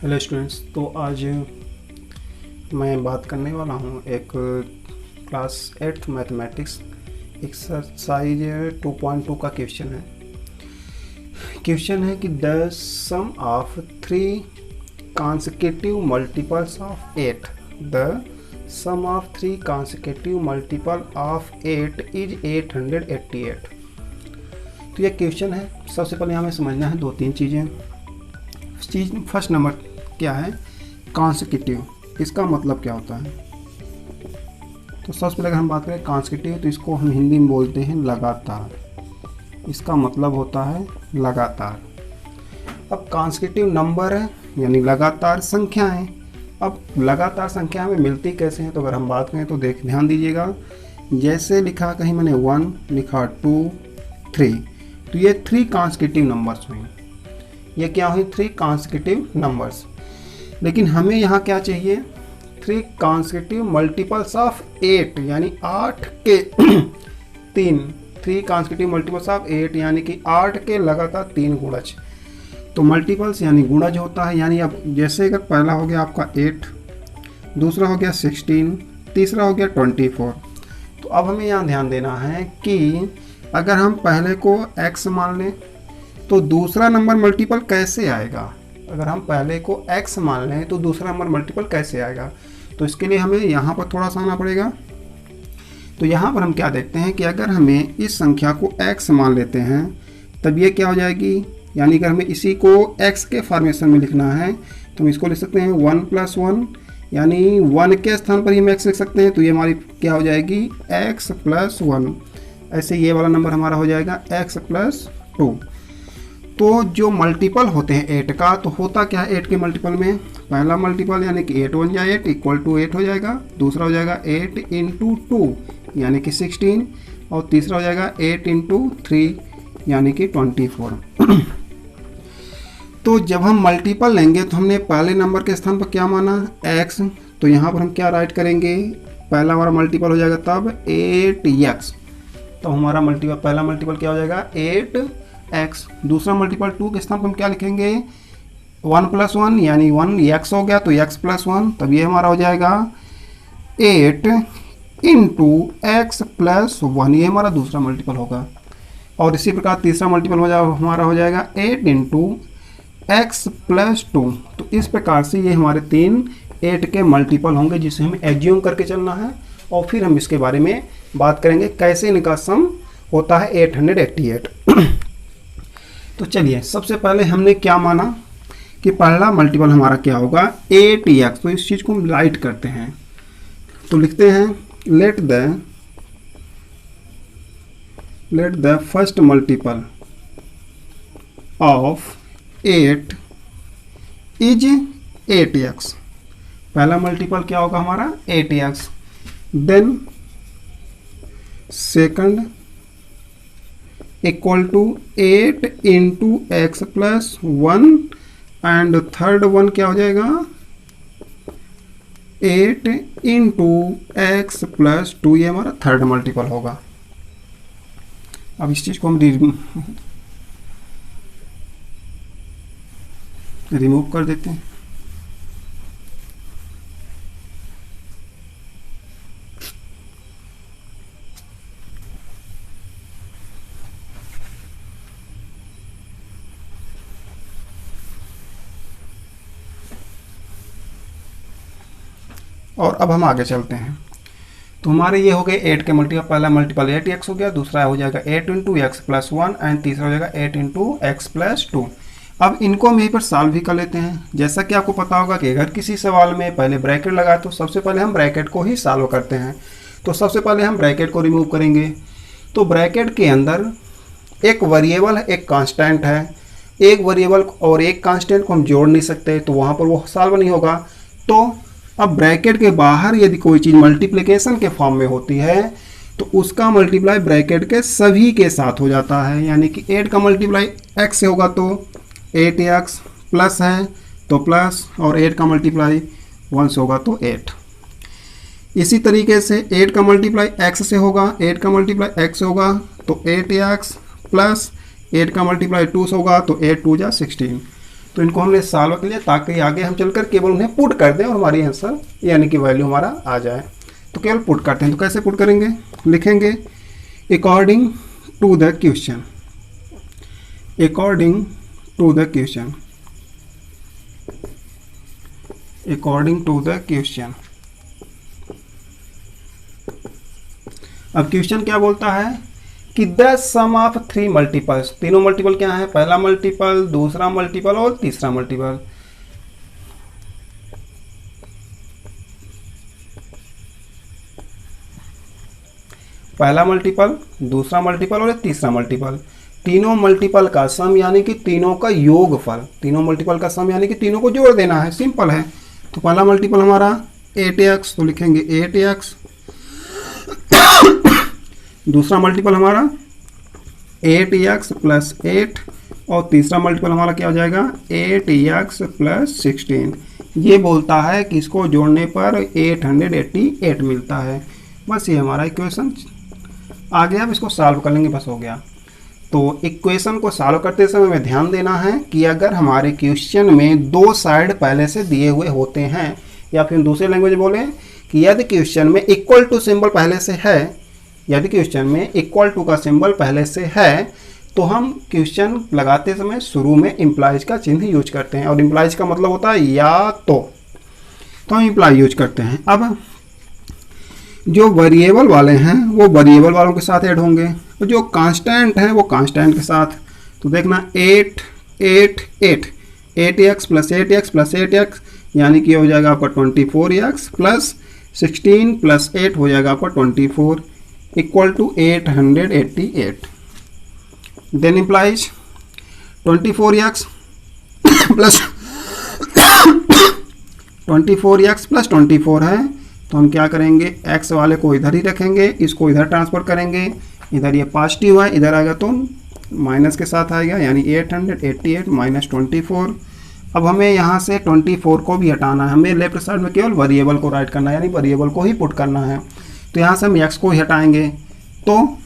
Hello students. तो आज मैं बात करने वाला हूँ एक क्लास 8 मैथमेटिक्स एक्सरसाइज 2.2 का क्वेश्चन है कि the sum of 3 consecutive multiples of 8 the sum of 3 consecutive multiple of 8 is 888। तो यह क्वेश्चन है। सबसे पहले हमें समझना है दो तीन चीज़ें। फर्स्ट नंबर क्या है, कॉन्सेक्यूटिव, इसका मतलब क्या होता है। तो सबसे पहले अगर हम बात करें कॉन्सेक्यूटिव, तो इसको हम हिंदी में बोलते हैं लगातार। इसका मतलब होता है लगातार। अब कॉन्सेक्यूटिव नंबर है यानी लगातार संख्या है। अब लगातार संख्या हमें मिलती कैसे हैं, तो अगर हम बात करें तो ध्यान दीजिएगा। जैसे लिखा कहीं मैंने 1 लिखा 2 3, तो ये 3 कॉन्सेक्यूटिव नंबर्स हुए। ये क्या हुई, 3 कॉन्सेक्यूटिव नंबर्स। लेकिन हमें यहाँ क्या चाहिए, 3 कॉन्सेक्यूटिव मल्टीपल्स ऑफ 8 यानी 8 के 3 कॉन्सेक्यूटिव मल्टीपल्स ऑफ 8 यानी कि 8 के लगातार 3 गुणज। तो मल्टीपल्स यानी गुणज होता है। यानी अब जैसे अगर पहला हो गया आपका 8, दूसरा हो गया 16, तीसरा हो गया 24। तो अब हमें यहाँ ध्यान देना है कि अगर हम पहले को x मान लें तो दूसरा नंबर मल्टीपल कैसे आएगा। अगर हम पहले को x मान लें तो दूसरा नंबर मल्टीपल कैसे आएगा, तो इसके लिए हमें यहाँ पर थोड़ा सा आना पड़ेगा। तो यहाँ पर हम क्या देखते हैं कि अगर हमें इस संख्या को x मान लेते हैं तब ये क्या हो जाएगी, यानी कि हमें इसी को x के फॉर्मेशन में लिखना है तो हम इसको लिख सकते हैं 1 + 1, यानी 1 के स्थान पर ही हम x लिख सकते हैं। तो ये हमारी क्या हो जाएगी, x + 1। ऐसे ये वाला नंबर हमारा हो जाएगा x + 2। तो जो मल्टीपल होते हैं 8 का, तो होता क्या है 8 के मल्टीपल में, पहला मल्टीपल यानी कि 8 1 8 = 8 हो जाएगा, दूसरा हो जाएगा 8 × 2 यानी कि 16, और तीसरा हो जाएगा 8 × 3 यानी कि 24। तो जब हम मल्टीपल लेंगे तो हमने पहले नंबर के स्थान पर क्या माना, x। तो यहाँ पर हम क्या राइट करेंगे, पहला हमारा मल्टीपल हो जाएगा तब 8x। तो हमारा पहला मल्टीपल क्या हो जाएगा 8x। दूसरा मल्टीपल 2 के स्थान पर हम क्या लिखेंगे, 1 + 1 यानी 1x हो गया, तो x + 1। तब ये हमारा हो जाएगा 8 × x + 1, ये हमारा दूसरा मल्टीपल होगा। और इसी प्रकार तीसरा मल्टीपल हमारा हो जाएगा 8 × x + 2। तो इस प्रकार से ये हमारे 3 8 के मल्टीपल होंगे, जिसे हमें एज्यूम करके चलना है। और फिर हम इसके बारे में बात करेंगे कैसे इनका सम होता है 888। तो चलिए, सबसे पहले हमने क्या माना कि पहला मल्टीपल हमारा क्या होगा 8x। तो इस चीज़ को हम राइट करते हैं, तो लिखते हैं let the first multiple of 8 is 8x। पहला मल्टीपल क्या होगा हमारा 8x। Then second equal to 8 × x + 1, and third one क्या हो जाएगा 8 × x + 2, ये हमारा थर्ड मल्टीपल होगा। अब इस चीज़ को हम रिमूव कर देते हैं। और अब हम आगे चलते हैं। तो हमारे ये हो गए 8 के मल्टीपल। पहला मल्टीपल 8x हो गया, दूसरा हो जाएगा 8 × x + 1, एंड तीसरा हो जाएगा 8 × x + 2। अब इनको हम यहीं पर सॉल्व भी कर लेते हैं। जैसा कि आपको पता होगा कि अगर किसी सवाल में पहले ब्रैकेट लगाए तो सबसे पहले हम ब्रैकेट को ही सॉल्व करते हैं। तो सबसे पहले हम ब्रैकेट को रिमूव करेंगे। तो ब्रैकेट के अंदर एक वेरिएबल है, एक कांस्टेंट है। एक वेरिएबल और एक कांस्टेंट को हम जोड़ नहीं सकते, तो वहाँ पर वो सॉल्व नहीं होगा। तो अब ब्रैकेट के बाहर यदि कोई चीज़ मल्टीप्लिकेशन के फॉर्म में होती है तो उसका मल्टीप्लाई ब्रैकेट के सभी के साथ हो जाता है। यानी कि 8 का मल्टीप्लाई x से होगा तो 8x, प्लस है तो प्लस, और 8 का मल्टीप्लाई 1 से होगा तो 8। इसी तरीके से 8 का मल्टीप्लाई x से होगा, 8 का मल्टीप्लाई x से होगा तो 8x, प्लस 8 का मल्टीप्लाई 2 से होगा तो 8 × 2 = 16। तो इनको हमने सॉल्व कर लिया ताकि आगे हम चलकर केवल उन्हें पुट कर दें और हमारी आंसर यानी कि वैल्यू हमारा आ जाए। तो केवल पुट करते हैं। तो कैसे पुट करेंगे, लिखेंगे according to the question, according to the question, according to the question. अब क्वेश्चन क्या बोलता है कि द सम ऑफ 3 मल्टीपल्स, तीनों मल्टीपल क्या है, पहला मल्टीपल, दूसरा मल्टीपल और तीसरा मल्टीपल। पहला मल्टीपल, दूसरा मल्टीपल और तीसरा मल्टीपल, तीनों मल्टीपल का सम यानी कि तीनों का योगफल, तीनों मल्टीपल का सम यानी कि तीनों को जोड़ देना है, सिंपल है। तो पहला मल्टीपल हमारा 8x, तो लिखेंगे 8x, दूसरा मल्टीपल हमारा 8x प्लस 8 और तीसरा मल्टीपल हमारा क्या हो जाएगा 8x प्लस 16। ये बोलता है कि इसको जोड़ने पर 888 मिलता है। बस ये हमारा इक्वेशन आ गया। अब इसको सॉल्व कर लेंगे, बस हो गया। तो इक्वेशन को सॉल्व करते समय हमें ध्यान देना है कि अगर हमारे क्वेश्चन में दो साइड पहले से दिए हुए होते हैं, या फिर दूसरे लैंग्वेज बोलें कि यदि क्वेश्चन में इक्वल टू सिंबल पहले से है, यदि क्वेश्चन में इक्वल टू का सिंबल पहले से है, तो हम क्वेश्चन लगाते समय शुरू में इम्प्लाइज का चिन्ह यूज करते हैं। और इम्प्लाइज का मतलब होता है या तो हम इम्प्लाई यूज करते हैं। अब जो वेरिएबल वाले हैं वो वेरिएबल वालों के साथ ऐड होंगे, और जो कांस्टेंट हैं वो कांस्टेंट के साथ। तो देखना 8 8 8 8x plus 8x plus 8x यानी कि हो जाएगा आपका 24x प्लस 16 प्लस 8 हो जाएगा आपका 24 equal to 888। Then implies 24x plus 24x plus 24 है, तो हम क्या करेंगे x वाले को इधर ही रखेंगे, इसको इधर ट्रांसफर करेंगे, इधर ये पॉजिटिव है, इधर आएगा तो माइनस के साथ आएगा, यानी 888 माइनस 24। अब हमें यहाँ से 24 को भी हटाना है, हमें लेफ्ट साइड में केवल वेरिएबल को राइट करना है, यानी वेरिएबल को ही पुट करना है। तो यहाँ से हम x को ही हटाएंगे, तो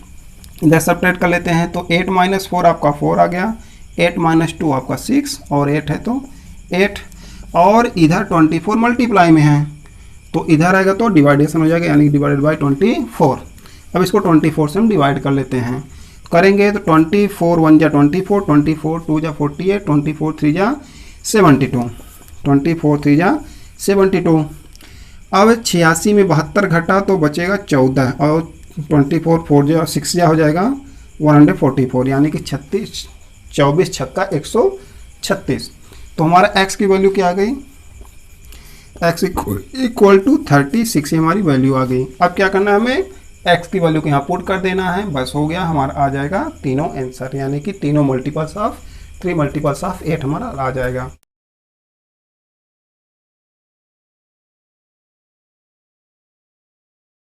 इधर सब्ट्रैक्ट कर लेते हैं। तो 8 माइनस 4 आपका 4 आ गया, 8 माइनस 2 आपका 6 और 8 है तो 8, और इधर 24 मल्टीप्लाई में है तो इधर आएगा तो डिवाइडेशन हो जाएगा, यानी डिवाइडेड बाई 24। अब इसको 24 से हम डिवाइड कर लेते हैं, करेंगे तो 24 1 जा 24, 24 2 जा 48, 24 3 जा 72, 24 3 जा 72। अब 86 में 72 घटा तो बचेगा 14, और 24 4 जा 6 जा हो जाएगा 144, यानी कि 36 24 छक्का 136। तो हमारा x की वैल्यू क्या आ गई, x इक्वल टू 36 हमारी वैल्यू आ गई। अब क्या करना है, हमें x की वैल्यू को यहाँ पुट कर देना है, बस हो गया, हमारा आ जाएगा तीनों आंसर, यानी कि तीनों मल्टीपल्स ऑफ 3 मल्टीपल्स ऑफ 8 हमारा आ जाएगा।